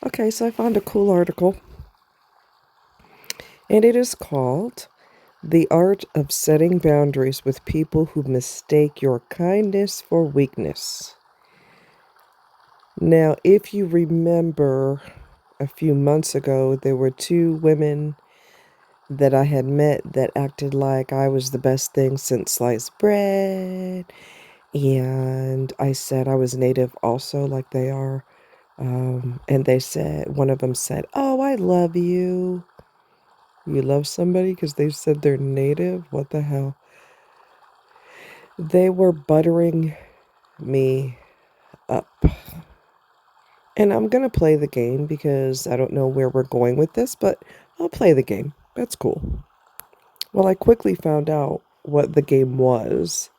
Okay, so I found a cool article, and it is called The Art of Setting Boundaries with People Who Mistake Your Kindness for Weakness. Now, if you remember a few months ago, there were two women that I had met that acted like I was the best thing since sliced bread. And I said I was native also, like they are. And they said, one of them said, "Oh, I love you." You love somebody because they said they're native? What the hell? They were buttering me up. And I'm going to play the game because I don't know where we're going with this, but I'll play the game. That's cool. Well, I quickly found out what the game was.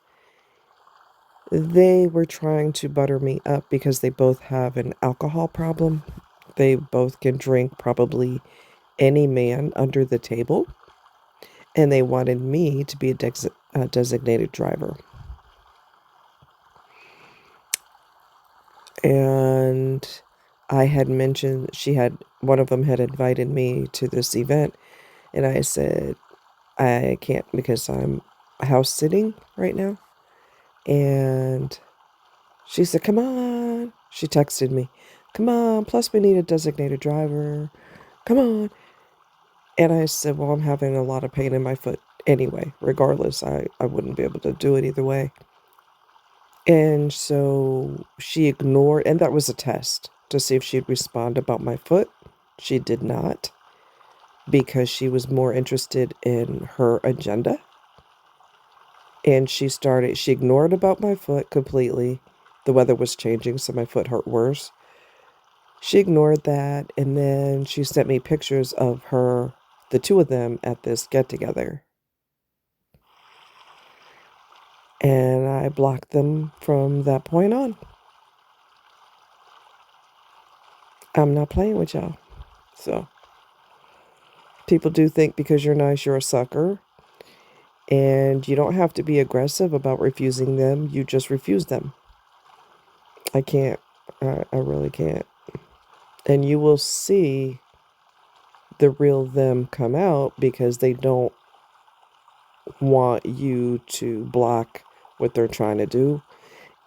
They were trying to butter me up because they both have an alcohol problem. They both can drink probably any man under the table. And they wanted me to be a designated driver. And I had mentioned one of them had invited me to this event, and I said I can't because I'm house sitting right now. And she said, "Come on." She texted me, "Come on, plus we need a designated driver. Come on." And I said, "Well, I'm having a lot of pain in my foot anyway. Regardless, I wouldn't be able to do it either way." And so she ignored, and that was a test to see if she'd respond about my foot. She did not because she was more interested in her agenda. And she ignored about my foot completely. The weather was changing, so my foot hurt worse. She ignored that, and then she sent me pictures of the two of them at this get together. And I blocked them from that point on. I'm not playing with y'all. So people do think because you're nice, you're a sucker. And you don't have to be aggressive about refusing them. You just refuse them. I can't. I really can't. And you will see the real them come out because they don't want you to block what they're trying to do.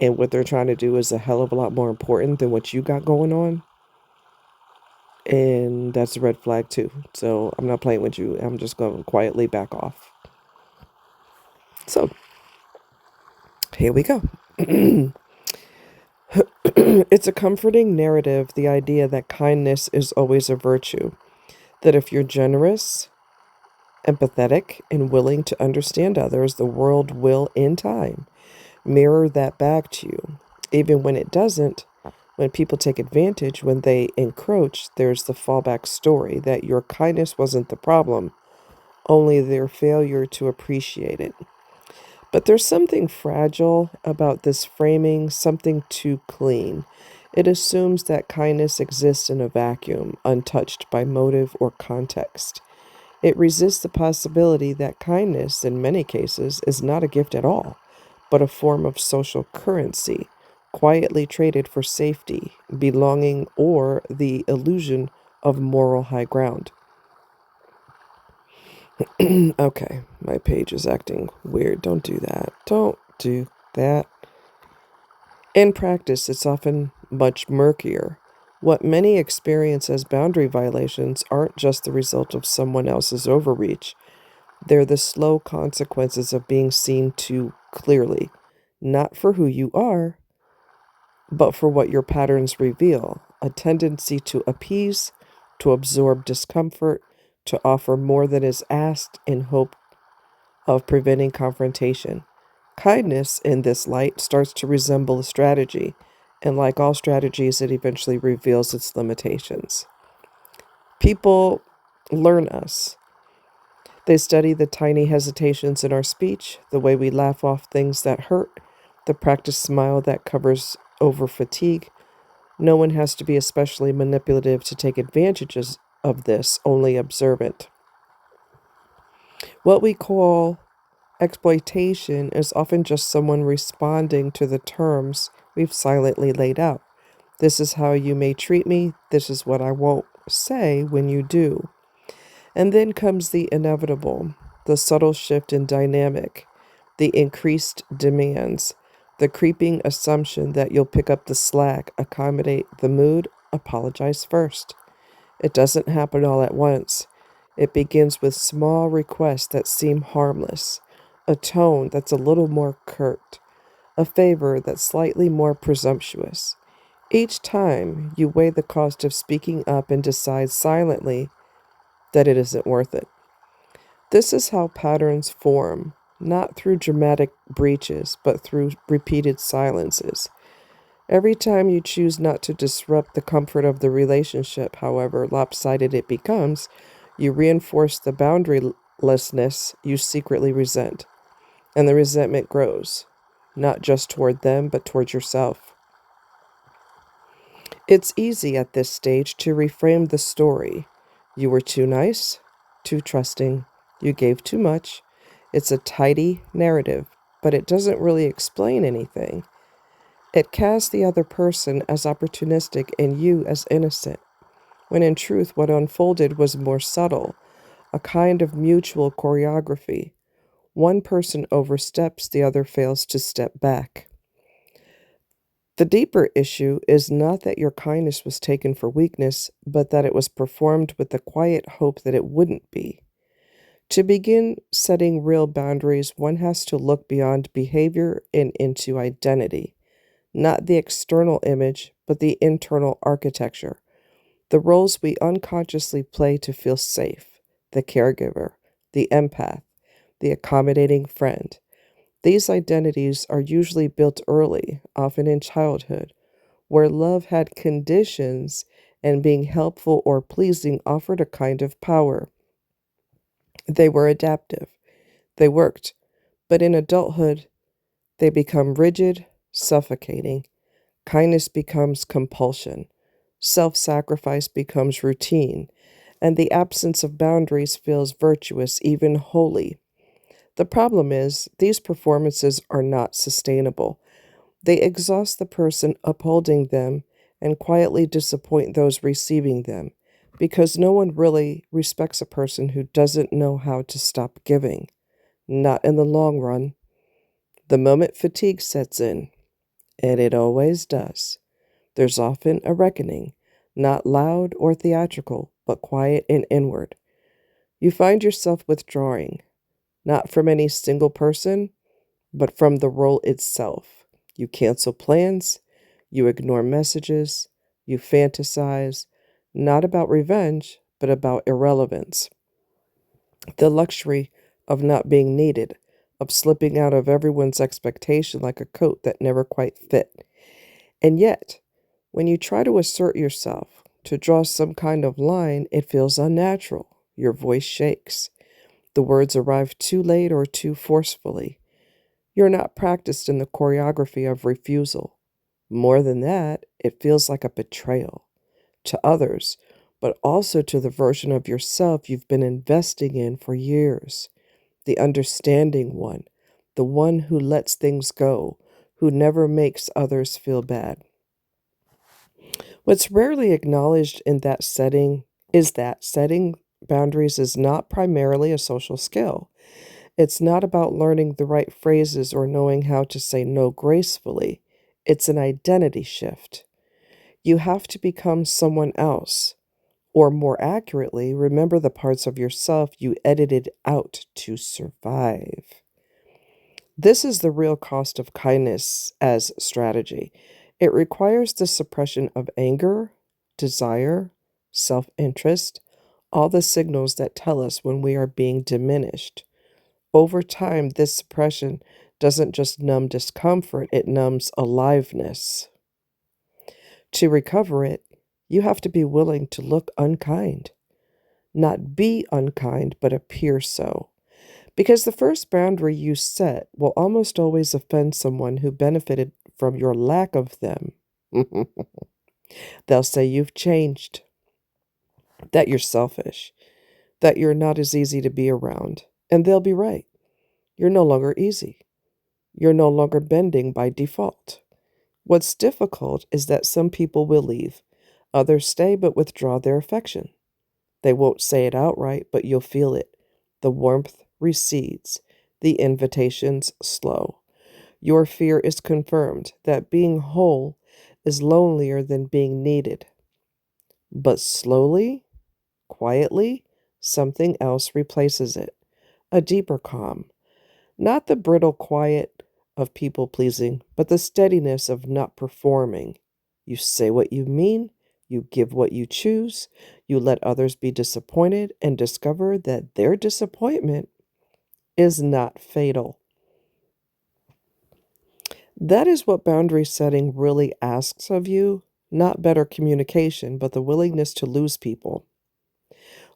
And what they're trying to do is a hell of a lot more important than what you got going on. And that's a red flag too. So I'm not playing with you. I'm just going to quietly back off. So here we go. It's a comforting narrative, the idea that kindness is always a virtue, that if you're generous, empathetic, and willing to understand others, the world will, in time, mirror that back to you. Even when it doesn't, when people take advantage, when they encroach, there's the fallback story that your kindness wasn't the problem, only their failure to appreciate it. But there's something fragile about this framing, something too clean. It assumes that kindness exists in a vacuum, untouched by motive or context. It resists the possibility that kindness, in many cases, is not a gift at all, but a form of social currency, quietly traded for safety, belonging, or the illusion of moral high ground. Okay, my page is acting weird. Don't do that. Don't do that. In practice, it's often much murkier. What many experience as boundary violations aren't just the result of someone else's overreach, they're the slow consequences of being seen too clearly, not for who you are, but for what your patterns reveal, a tendency to appease, to absorb discomfort, to offer more than is asked in hope of preventing confrontation. Kindness, in this light, starts to resemble a strategy, and like all strategies, it eventually reveals its limitations. People learn us. They study the tiny hesitations in our speech, the way we laugh off things that hurt, the practiced smile that covers over fatigue. No one has to be especially manipulative to take advantages of this, only observant. What we call exploitation is often just someone responding to the terms we've silently laid out. This is how you may treat me. This is what I won't say when you do. And then comes the inevitable, the subtle shift in dynamic, the increased demands, the creeping assumption that you'll pick up the slack, accommodate the mood, apologize first. It doesn't happen all at once. It begins with small requests that seem harmless, a tone that's a little more curt, a favor that's slightly more presumptuous. Each time you weigh the cost of speaking up and decide silently that it isn't worth it. This is how patterns form, not through dramatic breaches, but through repeated silences. Every time you choose not to disrupt the comfort of the relationship, however lopsided it becomes, you reinforce the boundarylessness you secretly resent. And the resentment grows, not just toward them, but toward yourself. It's easy at this stage to reframe the story. You were too nice, too trusting, you gave too much. It's a tidy narrative, but it doesn't really explain anything. It casts the other person as opportunistic and you as innocent, when in truth what unfolded was more subtle, a kind of mutual choreography. One person oversteps, the other fails to step back. The deeper issue is not that your kindness was taken for weakness, but that it was performed with the quiet hope that it wouldn't be. To begin setting real boundaries, one has to look beyond behavior and into identity, not the external image, but the internal architecture, the roles we unconsciously play to feel safe, the caregiver, the empath, the accommodating friend. These identities are usually built early, often in childhood, where love had conditions and being helpful or pleasing offered a kind of power. They were adaptive, they worked, but in adulthood, they become rigid, suffocating. Kindness becomes compulsion, self sacrifice becomes routine, and the absence of boundaries feels virtuous, even holy. The problem is, these performances are not sustainable. They exhaust the person upholding them and quietly disappoint those receiving them, because no one really respects a person who doesn't know how to stop giving. Not in the long run. The moment fatigue sets in, and it always does, there's often a reckoning, not loud or theatrical, but quiet and inward. You find yourself withdrawing, not from any single person, but from the role itself. You cancel plans, you ignore messages, you fantasize, not about revenge, but about irrelevance. The luxury of not being needed, of slipping out of everyone's expectation like a coat that never quite fit. And yet, when you try to assert yourself, to draw some kind of line, it feels unnatural. Your voice shakes. The words arrive too late or too forcefully. You're not practiced in the choreography of refusal. More than that, it feels like a betrayal to others, but also to the version of yourself you've been investing in for years. The understanding one, the one who lets things go, who never makes others feel bad. What's rarely acknowledged in that setting is that setting boundaries is not primarily a social skill. It's not about learning the right phrases or knowing how to say no gracefully. It's an identity shift. You have to become someone else, or more accurately, remember the parts of yourself you edited out to survive. This is the real cost of kindness as strategy. It requires the suppression of anger, desire, self interest, all the signals that tell us when we are being diminished. Over time, this suppression doesn't just numb discomfort, it numbs aliveness. To recover it, you have to be willing to look unkind, not be unkind, but appear so. Because the first boundary you set will almost always offend someone who benefited from your lack of them. They'll say you've changed, that you're selfish, that you're not as easy to be around. And they'll be right. You're no longer easy. You're no longer bending by default. What's difficult is that some people will leave, others stay but withdraw their affection. They won't say it outright, but you'll feel it. The warmth recedes, the invitations slow. Your fear is confirmed that being whole is lonelier than being needed. But slowly, quietly, something else replaces it, a deeper calm. Not the brittle quiet of people pleasing, but the steadiness of not performing. You say what you mean, you give what you choose, you let others be disappointed and discover that their disappointment is not fatal. That is what boundary setting really asks of you, not better communication, but the willingness to lose people.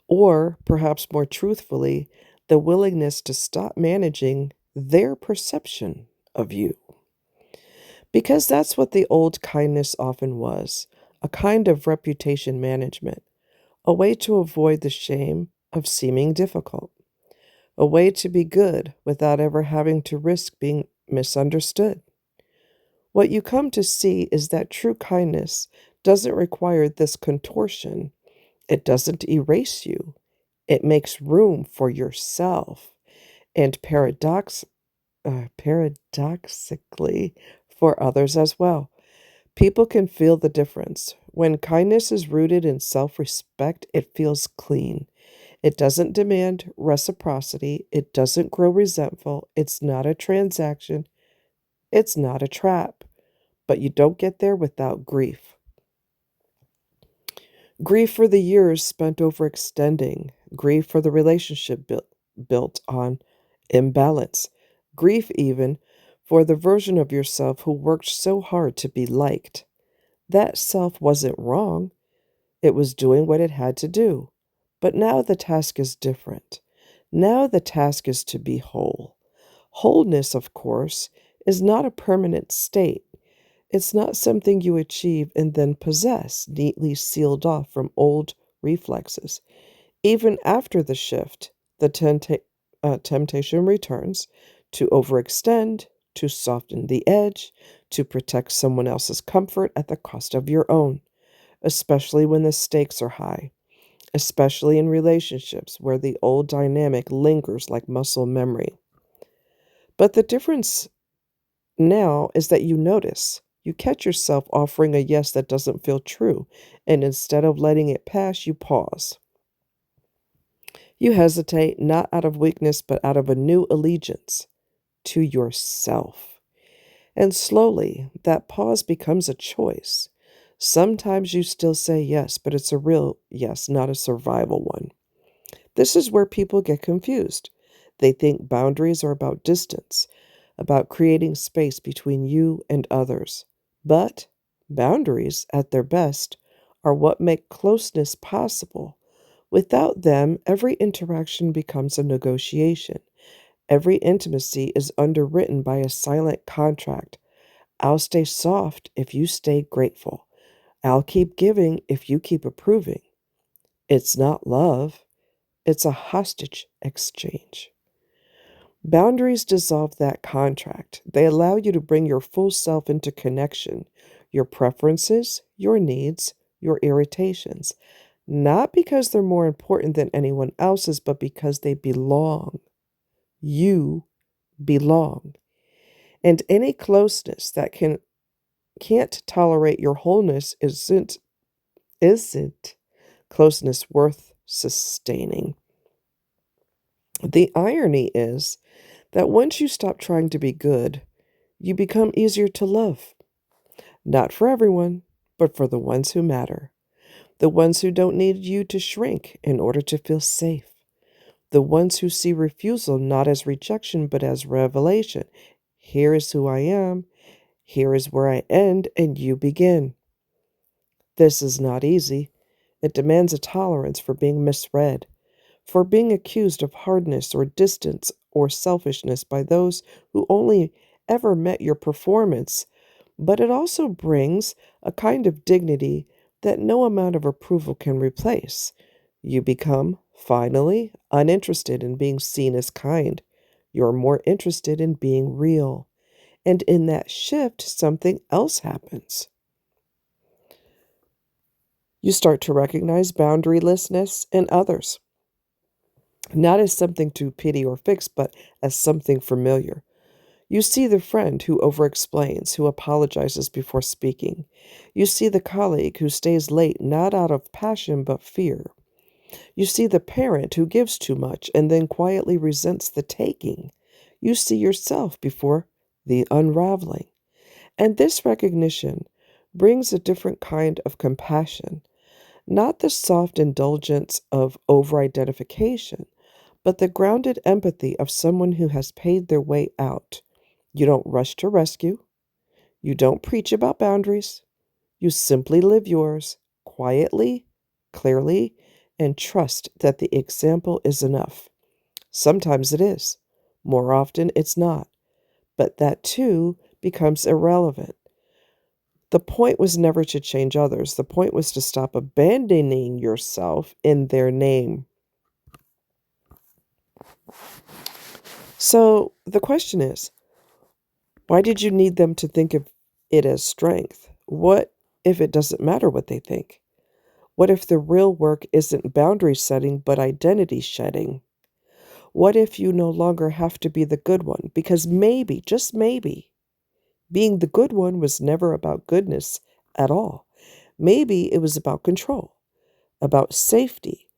Or, perhaps more truthfully, the willingness to stop managing their perception of you. Because that's what the old kindness often was, a kind of reputation management, a way to avoid the shame of seeming difficult, a way to be good without ever having to risk being misunderstood. What you come to see is that true kindness doesn't require this contortion. It doesn't erase you. It makes room for yourself and paradoxically for others as well. People can feel the difference. When kindness is rooted in self respect, it feels clean. It doesn't demand reciprocity. It doesn't grow resentful. It's not a transaction. It's not a trap. But you don't get there without grief. Grief for the years spent overextending. Grief for the relationship built on imbalance. Grief, even, for the version of yourself who worked so hard to be liked. That self wasn't wrong, it was doing what it had to do. But now the task is different. Now the task is to be whole. Wholeness, of course, is not a permanent state. It's not something you achieve and then possess, neatly sealed off from old reflexes. Even after the shift, the temptation returns to overextend, to soften the edge, to protect someone else's comfort at the cost of your own, especially when the stakes are high, especially in relationships where the old dynamic lingers like muscle memory. But the difference now is that you notice. You catch yourself offering a yes that doesn't feel true, and instead of letting it pass, you pause. You hesitate not out of weakness, but out of a new allegiance to yourself. And slowly, that pause becomes a choice. Sometimes you still say yes, but it's a real yes, not a survival one. This is where people get confused. They think boundaries are about distance, about creating space between you and others. But boundaries, at their best, are what make closeness possible. Without them, every interaction becomes a negotiation. Every intimacy is underwritten by a silent contract. I'll stay soft if you stay grateful. I'll keep giving if you keep approving. It's not love, it's a hostage exchange. Boundaries dissolve that contract. They allow you to bring your full self into connection, your preferences, your needs, your irritations, not because they're more important than anyone else's, but because they belong. You belong. And any closeness that can't tolerate your wholeness isn't closeness worth sustaining. The irony is that once you stop trying to be good, you become easier to love. Not for everyone, but for the ones who matter. The ones who don't need you to shrink in order to feel safe. The ones who see refusal not as rejection, but as revelation. Here is who I am. Here is where I end and you begin. This is not easy. It demands a tolerance for being misread, for being accused of hardness or distance or selfishness by those who only ever met your performance. But it also brings a kind of dignity that no amount of approval can replace. You become, finally, uninterested in being seen as kind. You're more interested in being real. And in that shift, something else happens. You start to recognize boundarylessness in others, not as something to pity or fix, but as something familiar. You see the friend who overexplains, who apologizes before speaking. You see the colleague who stays late not out of passion but fear. You see the parent who gives too much and then quietly resents the taking. You see yourself before the unraveling. And this recognition brings a different kind of compassion, not the soft indulgence of over identification, but the grounded empathy of someone who has paid their way out. You don't rush to rescue. You don't preach about boundaries. You simply live yours quietly, clearly, and trust that the example is enough. Sometimes it is. More often it's not. But that too becomes irrelevant. The point was never to change others. The point was to stop abandoning yourself in their name. So the question is, why did you need them to think of it as strength? What if it doesn't matter what they think? What if the real work isn't boundary setting but identity shedding? What if you no longer have to be the good one? Because maybe, just maybe, being the good one was never about goodness at all. Maybe it was about control, about safety,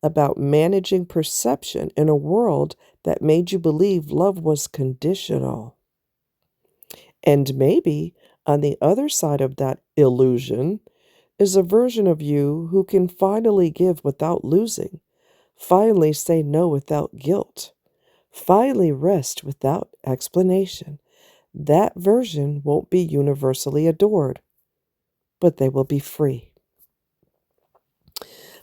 about managing perception in a world that made you believe love was conditional. And maybe on the other side of that illusion is a version of you who can finally give without losing, finally say no without guilt, finally rest without explanation. That version won't be universally adored, but they will be free.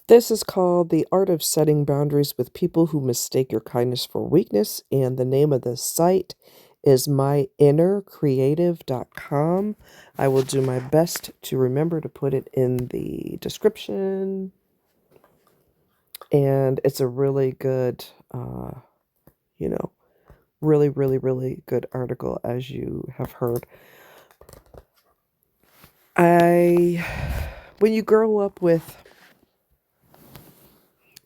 This is called The Art of Setting Boundaries with People Who Mistake Your Kindness for Weakness, and the name of the site is myinnercreative.com. I will do my best to remember to put it in the description. And it's a really good, really, really, really good article, as you have heard. When you grow up with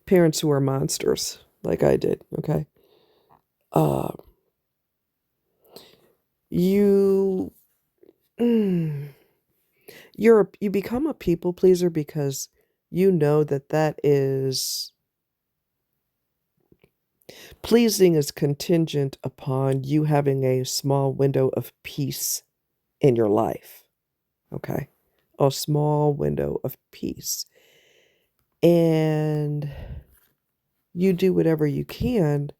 parents who are monsters, like I did, okay, uh, you you become a people pleaser because you know that is pleasing is contingent upon you having a small window of peace in your life. Okay, a small window of peace, and you do whatever you can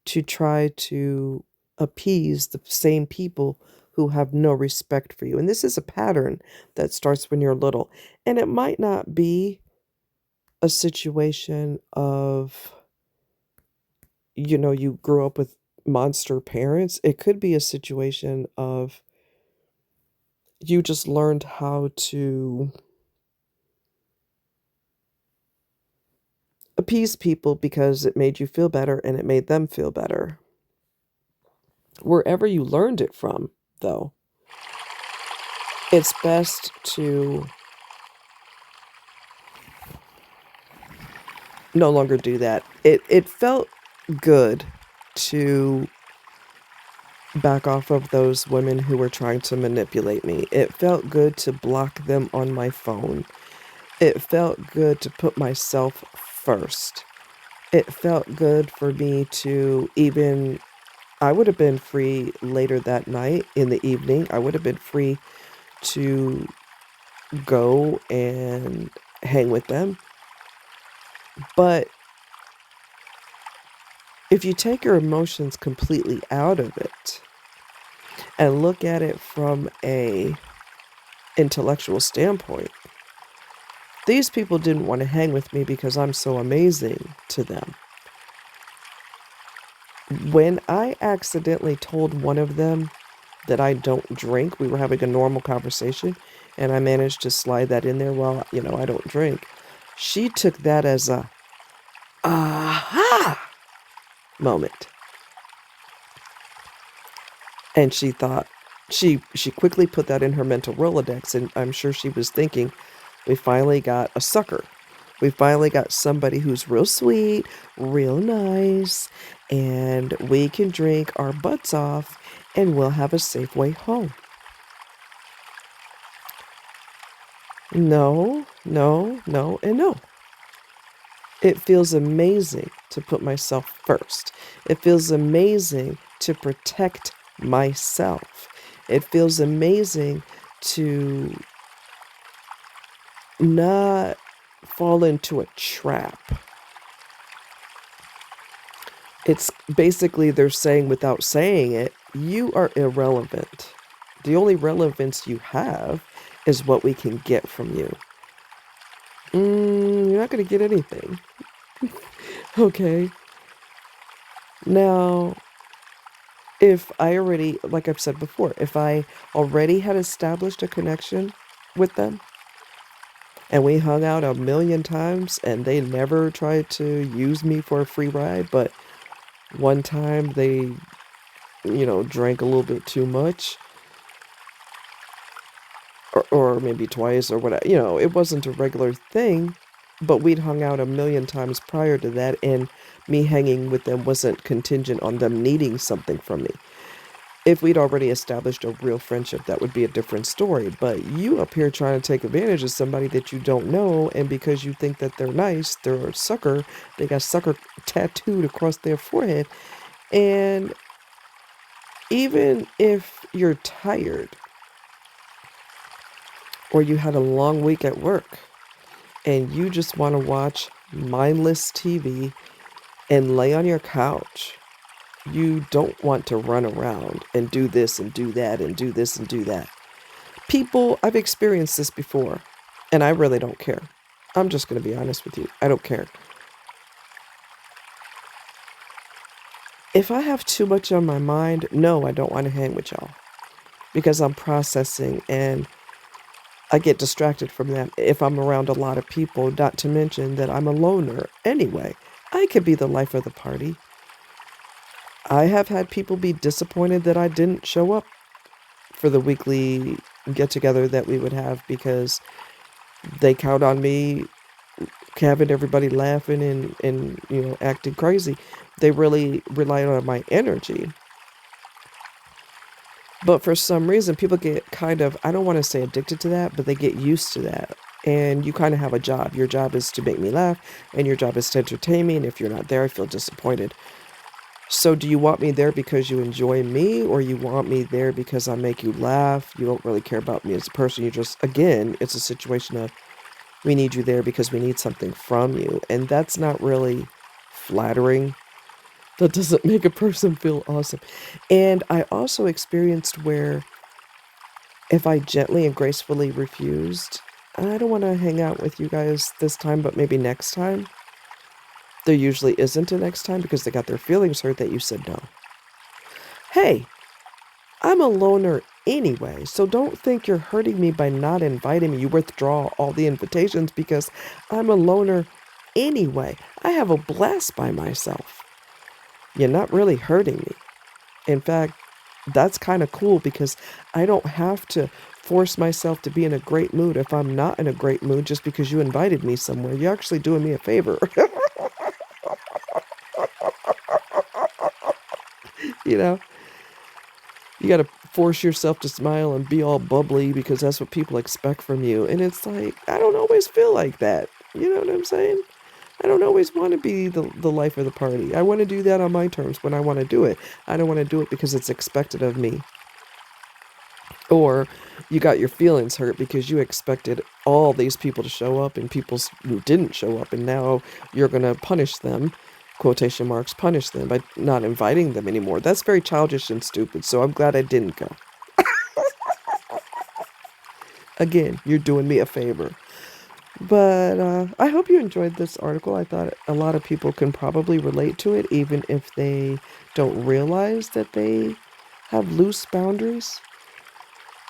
to try to appease the same people who have no respect for you. And this is a pattern that starts when you're little. And it might not be a situation of, you grew up with monster parents. It could be a situation of you just learned how to appease people because it made you feel better and it made them feel better. Wherever you learned it from, though, it's best to no longer do that. It felt good to back off of those women who were trying to manipulate me. It felt good to block them on my phone. It felt good to put myself first. It felt good for me to I would have been free later that night in the evening. I would have been free to go and hang with them. But if you take your emotions completely out of it and look at it from a intellectual standpoint, these people didn't want to hang with me because I'm so amazing to them. When I accidentally told one of them that I don't drink, we were having a normal conversation, and I managed to slide that in there, well, I don't drink. She took that as a aha moment. And she thought she quickly put that in her mental Rolodex, and I'm sure she was thinking, we finally got a sucker. We finally got somebody who's real sweet, real nice, and we can drink our butts off and we'll have a safe way home. No, no, no, and no. It feels amazing to put myself first. It feels amazing to protect myself. It feels amazing to not fall into a trap. It's basically they're saying without saying it, you are irrelevant. The only relevance you have is what we can get from you. You're not going to get anything. Okay. Now, if I already, like I've said before, if I already had established a connection with them and we hung out a million times and they never tried to use me for a free ride, but one time they, drank a little bit too much, or maybe twice or whatever, it wasn't a regular thing, but we'd hung out a million times prior to that, and me hanging with them wasn't contingent on them needing something from me. If we'd already established a real friendship, that would be a different story. But you up here trying to take advantage of somebody that you don't know, and because you think that they're nice, they're a sucker, they got sucker tattooed across their forehead. And even if you're tired or you had a long week at work and you just want to watch mindless TV and lay on your couch, you don't want to run around and do this and do that and do this and do that. People, I've experienced this before, and I really don't care. I'm just going to be honest with you. I don't care. If I have too much on my mind, no, I don't want to hang with y'all because I'm processing and I get distracted from that if I'm around a lot of people, not to mention that I'm a loner anyway. I could be the life of the party. I have had people be disappointed that I didn't show up for the weekly get together that we would have because they count on me having everybody laughing and acting crazy. They really rely on my energy. But for some reason, people get kind of, I don't want to say addicted to that, but they get used to that. And you kind of have a job. Your job is to make me laugh, and your job is to entertain me. And if you're not there, I feel disappointed. So do you want me there because you enjoy me, or you want me there because I make you laugh? You don't really care about me as a person. You just, again, it's a situation of we need you there because we need something from you. And that's not really flattering. That doesn't make a person feel awesome. And I also experienced where if I gently and gracefully refused, I don't want to hang out with you guys this time, but maybe next time. There usually isn't a next time because they got their feelings hurt that you said no. Hey, I'm a loner anyway, so don't think you're hurting me by not inviting me. You withdraw all the invitations because I'm a loner anyway. I have a blast by myself. You're not really hurting me. In fact, that's kind of cool because I don't have to force myself to be in a great mood if I'm not in a great mood just because you invited me somewhere. You're actually doing me a favor. you know, you got to force yourself to smile and be all bubbly because that's what people expect from you. And it's like, I don't always feel like that. You know what I'm saying? I don't always want to be the life of the party. I want to do that on my terms when I want to do it. I don't want to do it because it's expected of me. Or you got your feelings hurt because you expected all these people to show up and people didn't show up, and now you're going to punish them, quotation marks, punish them by not inviting them anymore. That's very childish and stupid, so I'm glad I didn't go. Again, you're doing me a favor. But I hope you enjoyed this article. I thought a lot of people can probably relate to it, even if they don't realize that they have loose boundaries.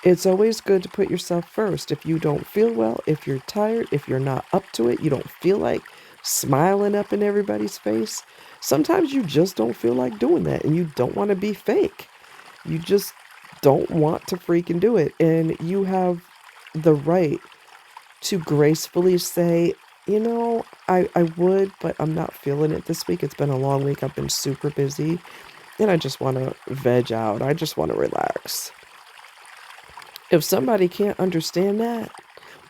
It's always good to put yourself first. If you don't feel well, if you're tired, if you're not up to it, you don't feel like smiling up in everybody's face. Sometimes you just don't feel like doing that and you don't want to be fake. You just don't want to freaking do it. And you have the right to gracefully say, I would, but I'm not feeling it this week. It's been a long week. I've been super busy and I just want to veg out. I just want to relax. If somebody can't understand that,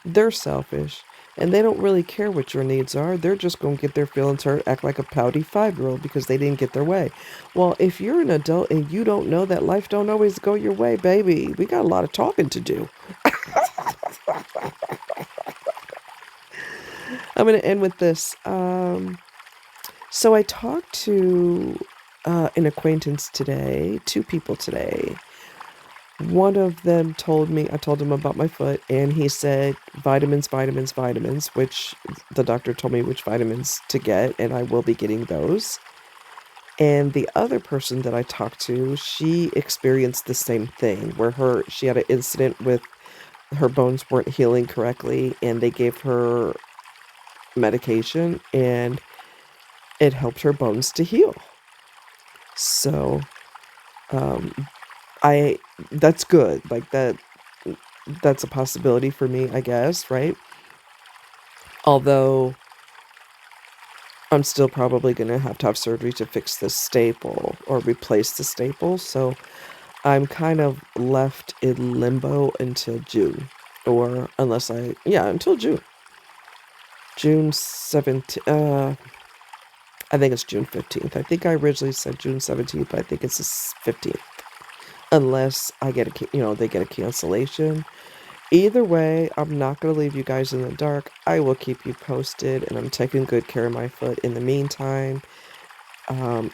they're selfish and they don't really care what your needs are. They're just going to get their feelings hurt, act like a pouty 5-year-old because they didn't get their way. Well, if you're an adult and you don't know that life don't always go your way, baby, we got a lot of talking to do. I'm going to end with this. So I talked to an acquaintance today, two people today. One of them I told him about my foot, and he said vitamins, vitamins, vitamins, which the doctor told me which vitamins to get, and I will be getting those. And the other person that I talked to, she experienced the same thing where she had an incident with her bones weren't healing correctly, and they gave her medication, and it helped her bones to heal. So, um, I that's good. Like that's a possibility for me, I guess, right? Although I'm still probably going to have surgery to fix the staple or replace the staple. So I'm kind of left in limbo until June, or until June. June 17th. I think it's June 15th. I think I originally said June 17th, but I think it's the 15th. Unless they get a cancellation. Either way, I'm not going to leave you guys in the dark. I will keep you posted, and I'm taking good care of my foot in the meantime.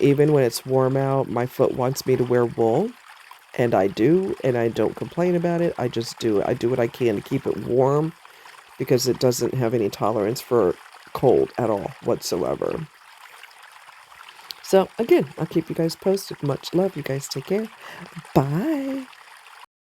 Even when it's warm out, my foot wants me to wear wool, and I do, and I don't complain about it. I just do it. I do what I can to keep it warm because it doesn't have any tolerance for cold at all whatsoever. So, again, I'll keep you guys posted. Much love. You guys take care. Bye.